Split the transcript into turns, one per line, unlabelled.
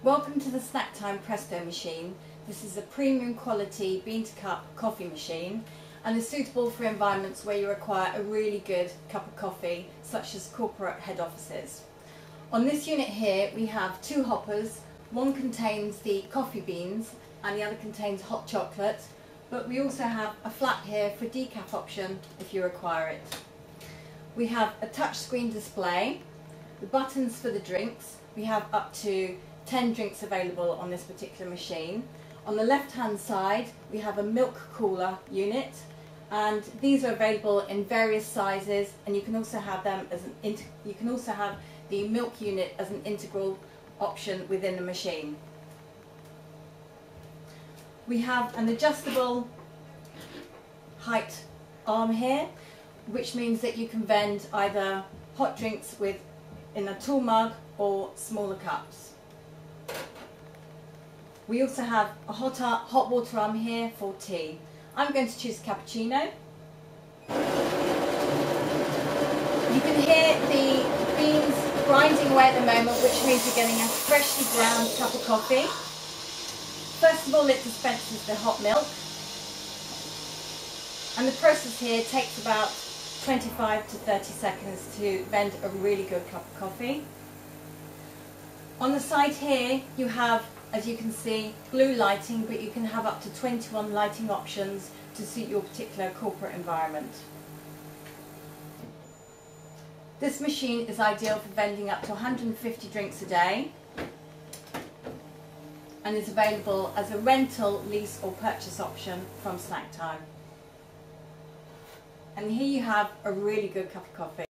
Welcome to the SnackTime Presto machine. This is a premium quality bean-to-cup coffee machine and is suitable for environments where you require a really good cup of coffee, such as corporate head offices. On this unit here we have two hoppers. One contains the coffee beans and the other contains hot chocolate, but we also have a flap here for decaf option if you require it. We have a touchscreen display, the buttons for the drinks. We have up to 10 drinks available on this particular machine. On the left hand side we have a milk cooler unit, and these are available in various sizes, and you can also have them as the milk unit as an integral option within the machine. We have an adjustable height arm here, which means that you can vend either hot drinks in a tall mug or smaller cups. We also have a hot water arm here for tea. I'm going to choose cappuccino. You can hear the beans grinding away at the moment, which means you're getting a freshly ground cup of coffee. First of all, it dispenses the hot milk, and the process here takes about 25 to 30 seconds to vend a really good cup of coffee. On the side here you have, as you can see, blue lighting, but you can have up to 21 lighting options to suit your particular corporate environment. This machine is ideal for vending up to 150 drinks a day and is available as a rental, lease or purchase option from SnackTime. And here you have a really good cup of coffee.